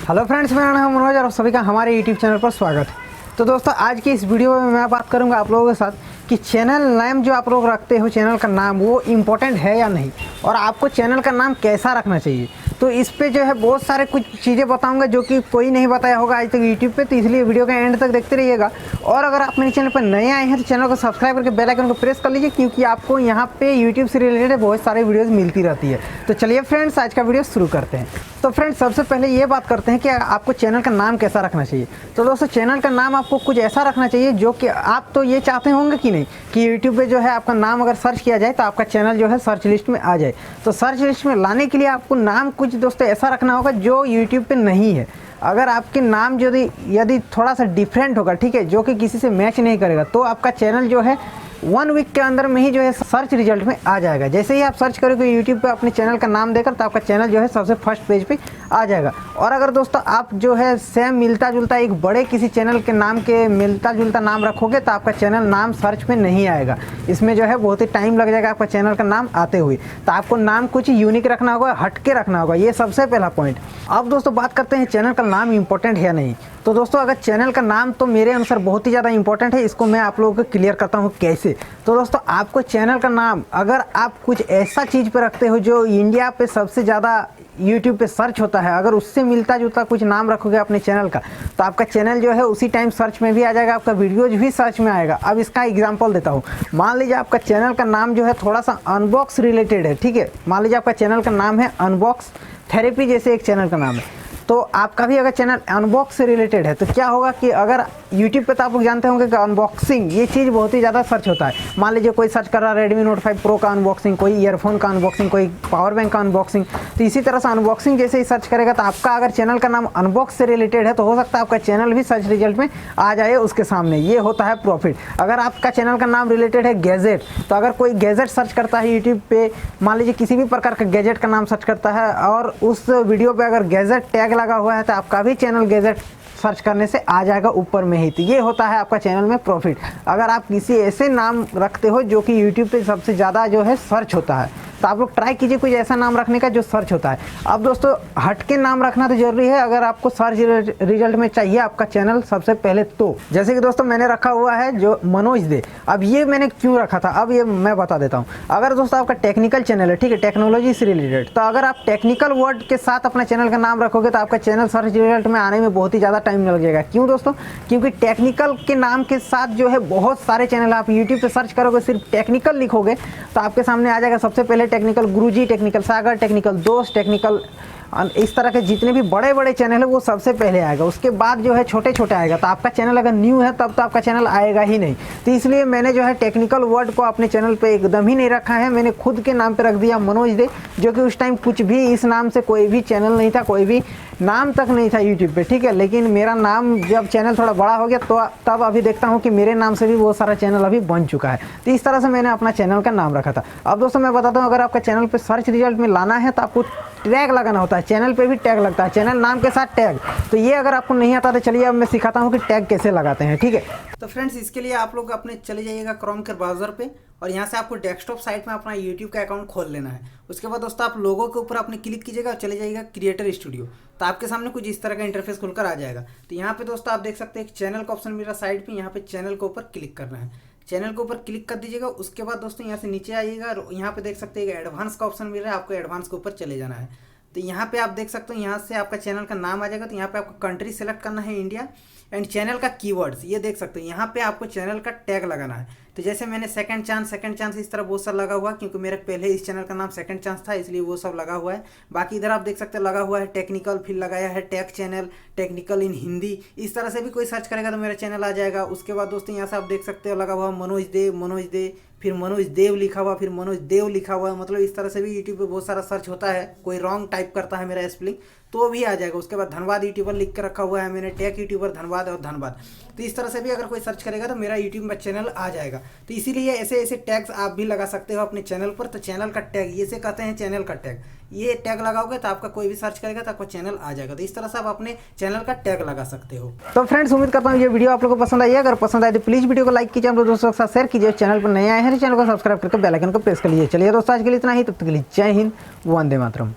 Hello friends, मेरा नाम है मनोज और सभी का हमारे यूट्यूब चैनल पर स्वागत है। तो दोस्तों, आज की इस वीडियो में मैं बात करूंगा आप लोगों के साथ कि चैनल नेम जो आप लोग रखते हो, चैनल का नाम वो इम्पोर्टेंट है या नहीं, और आपको चैनल का नाम कैसा रखना चाहिए। तो इस पे जो है बहुत सारे कुछ चीज़ें बताऊंगा जो कि कोई नहीं बताया होगा आज तक यूट्यूब पे, तो इसलिए वीडियो का एंड तक देखते रहिएगा। और अगर आप मेरे चैनल पर नए आए हैं तो चैनल को सब्सक्राइब करके बेल आइकन को प्रेस कर लीजिए, क्योंकि आपको यहाँ पे यूट्यूब से रिलेटेड बहुत सारे वीडियोज़ मिलती रहती है। तो चलिए फ्रेंड्स, आज का वीडियो शुरू करते हैं। तो फ्रेंड्स, सबसे पहले ये बात करते हैं कि आपको चैनल का नाम कैसा रखना चाहिए। तो दोस्तों, चैनल का नाम आपको कुछ ऐसा रखना चाहिए जो कि आप तो ये चाहते होंगे कि नहीं कि यूट्यूब पे जो है आपका नाम अगर सर्च किया जाए तो आपका चैनल जो है सर्च लिस्ट में आ जाए। तो सर्च लिस्ट में लाने के लिए आपको नाम कुछ दोस्तों ऐसा रखना होगा जो यूट्यूब पे नहीं है। अगर आपके नाम यदि थोड़ा सा डिफरेंट होगा, ठीक है, जो कि किसी से मैच नहीं करेगा, तो आपका चैनल जो है 1 वीक के अंदर में ही जो है सर्च रिजल्ट में आ जाएगा। जैसे ही आप सर्च करोगे यूट्यूब पे अपने चैनल का नाम देकर, तो आपका चैनल जो है सबसे फर्स्ट पेज पे आ जाएगा। और अगर दोस्तों आप जो है सेम मिलता जुलता एक बड़े किसी चैनल के नाम के मिलता जुलता नाम रखोगे तो आपका चैनल नाम सर्च में नहीं आएगा। इसमें जो है बहुत ही टाइम लग जाएगा आपका चैनल का नाम आते हुए। तो आपको नाम कुछ यूनिक रखना होगा, हट के रखना होगा, ये सबसे पहला पॉइंट। अब दोस्तों बात करते हैं चैनल का नाम इंपॉर्टेंट है या नहीं। तो दोस्तों, अगर चैनल का नाम तो मेरे अनुसार बहुत ही ज़्यादा इंपॉर्टेंट है। इसको मैं आप लोगों को क्लियर करता हूँ कैसे। तो दोस्तों, आपको चैनल का नाम अगर आप कुछ ऐसा चीज़ पे रखते हो जो इंडिया पे सबसे ज़्यादा यूट्यूब पे सर्च होता है, अगर उससे मिलता जुलता कुछ नाम रखोगे अपने चैनल का, तो आपका चैनल जो है उसी टाइम सर्च में भी आ जाएगा, आपका वीडियोज भी सर्च में आएगा। अब इसका एग्जांपल देता हूँ। मान लीजिए आपका चैनल का नाम जो है थोड़ा सा अनबॉक्स रिलेटेड है, ठीक है। मान लीजिए आपका चैनल का नाम है अनबॉक्स थेरेपी, जैसे एक चैनल का नाम है। तो आपका भी अगर चैनल अनबॉक्स से रिलेटेड है तो क्या होगा कि अगर यूट्यूब पे तो आप लोग जानते होंगे कि अनबॉक्सिंग ये चीज़ बहुत ही ज़्यादा सर्च होता है। मान लीजिए कोई सर्च कर रहा है रेडमी नोट 5 प्रो का अनबॉक्सिंग, कोई ईयरफोन का अनबॉक्सिंग, कोई पावर बैंक का अनबॉक्सिंग। तो इसी तरह से अनबॉक्सिंग जैसे ही सर्च करेगा, तो आपका अगर चैनल का नाम अनबॉक्स से रिलेटेड है तो हो सकता है आपका चैनल भी सर्च रिजल्ट में आ जाए उसके सामने। ये होता है प्रॉफिट। अगर आपका चैनल का नाम रिलेटेड है गैजेट, तो अगर कोई गैजेट सर्च करता है यूट्यूब पे, मान लीजिए किसी भी प्रकार का गैजेट का नाम सर्च करता है और उस वीडियो पर अगर गैजेट टैग लगा हुआ है, तो आपका भी चैनल गैजेट सर्च करने से आ जाएगा ऊपर में ही। तो ये होता है आपका चैनल में प्रॉफिट, अगर आप किसी ऐसे नाम रखते हो जो कि यूट्यूब पे सबसे ज़्यादा जो है सर्च होता है। तो आप लोग ट्राई कीजिए कुछ ऐसा नाम रखने का जो सर्च होता है। अब दोस्तों, हट के नाम रखना तो जरूरी है अगर आपको सर्च रिजल्ट में चाहिए आपका चैनल सबसे पहले। तो जैसे कि दोस्तों मैंने रखा हुआ है जो मनोज दे। अब ये मैंने क्यों रखा था, अब ये मैं बता देता हूँ। अगर दोस्तों आपका टेक्निकल चैनल है, ठीक है, टेक्नोलॉजी से रिलेटेड, तो अगर आप टेक्निकल वर्ड के साथ अपना चैनल का नाम रखोगे तो आपका चैनल सर्च रिजल्ट में आने में बहुत ही ज़्यादा टाइम लग जाएगा। क्यों दोस्तों? क्योंकि टेक्निकल के नाम के साथ जो है बहुत सारे चैनल, आप यूट्यूब पे सर्च करोगे सिर्फ टेक्निकल लिखोगे तो आपके सामने आ जाएगा सबसे पहले टेक्निकल गुरुजी, टेक्निकल सागर, टेक्निकल दोस्त, टेक्निकल, इस तरह के जितने भी बड़े बड़े चैनल है वो सबसे पहले आएगा। उसके बाद जो है छोटे छोटे आएगा। तो आपका चैनल अगर न्यू है तब तो आपका चैनल आएगा ही नहीं। तो इसलिए मैंने जो है टेक्निकल वर्ड को अपने चैनल पे एकदम ही नहीं रखा है। मैंने खुद के नाम पे रख दिया मनोज दे, जो कि उस टाइम कुछ भी इस नाम से कोई भी चैनल नहीं था, कोई भी नाम तक नहीं था यूट्यूब पे, ठीक है। लेकिन मेरा नाम जब चैनल थोड़ा बड़ा हो गया तो तब अभी देखता हूँ कि मेरे नाम से भी बहुत सारा चैनल अभी बन चुका है। तो इस तरह से मैंने अपना चैनल का नाम रखा था। अब दोस्तों मैं बताता हूँ, अगर आपका चैनल पे सर्च रिजल्ट में लाना है तो आपको टैग लगाना होता है। चैनल पे भी टैग लगता है, चैनल नाम के साथ टैग। तो ये अगर आपको नहीं आता तो चलिए अब मैं सिखाता हूँ कि टैग कैसे लगाते हैं, ठीक है। तो फ्रेंड्स, इसके लिए आप लोग अपने चले जाइएगा क्रोम के ब्राउजर पे और यहाँ से आपको डेस्कटॉप साइट में अपना यूट्यूब का अकाउंट खोल लेना है। उसके बाद दोस्तों आप लोगों के ऊपर अपने क्लिक कीजिएगा और चले जाइएगा क्रिएटर स्टूडियो। तो आपके सामने कुछ इस तरह का इंटरफेस खुलकर आ जाएगा। तो यहाँ पे दोस्तों आप देख सकते हैं एक चैनल का ऑप्शन मिल रहा है साइड पे, यहाँ पे चैनल के ऊपर क्लिक करना है। चैनल के ऊपर क्लिक कर दीजिएगा। उसके बाद दोस्तों यहाँ से नीचे आइएगा और यहाँ पे देख सकते हैं एडवांस का ऑप्शन मिल रहा है, आपको एडवांस के ऊपर चले जाना है। तो यहाँ पे आप देख सकते हो, यहाँ से आपका चैनल का नाम आ जाएगा। तो यहाँ पे आपको कंट्री सेलेक्ट करना है इंडिया, एंड चैनल का कीवर्ड्स ये देख सकते हो। यहाँ पे आपको चैनल का टैग लगाना है। तो जैसे मैंने सेकंड चांस इस तरह बहुत सारा लगा हुआ है, क्योंकि मेरे पहले इस चैनल का नाम सेकंड चांस था, इसलिए वो सब लगा हुआ है। बाकी इधर आप देख सकते हैं लगा हुआ है टेक्निकल, फिर लगाया है टैग चैनल, टेक्निकल इन हिंदी। इस तरह से भी कोई सर्च करेगा तो मेरा चैनल आ जाएगा। उसके बाद दोस्तों यहाँ से आप देख सकते हो लगा हुआ मनोज दे, फिर मनोज देव लिखा हुआ, फिर मनोज देव लिखा हुआ है। मतलब इस तरह से भी यूट्यूब पे बहुत सारा सर्च होता है। कोई रॉन्ग टाइप करता है मेरा स्पेलिंग तो भी आ जाएगा। उसके बाद धनबाद यूट्यूबर लिख के रखा हुआ है मैंने, टेक यूट्यूबर धनबाद और धनबाद। तो इस तरह से भी अगर कोई सर्च करेगा तो मेरा यूट्यूब में चैनल आ जाएगा। तो इसीलिए ऐसे ऐसे टैग्स आप भी लगा सकते हो अपने चैनल पर। तो चैनल का टैग ये से कहते हैं चैनल का टैग। ये टैग लगाओगे तो आपका कोई भी सर्च करेगा तो आपका चैनल आ जाएगा। तो इस तरह से आप अपने चैनल का टैग लगा सकते हो। तो फ्रेंड्स, उम्मीद करता हूँ ये वीडियो आप लोगों को पसंद आई है। अगर पसंद आए तो प्लीज वीडियो को लाइक कीजिए, हम दोस्तों के साथ शेयर कीजिए। चैनल पर नए आए हैं तो चैनल को सब्सक्राइब करके बेल आइकन को प्रेस कर लीजिए। चलिए दोस्तों, आज के लिए इतना ही। तब तक के लिए जय हिंद, वंदे मातरम।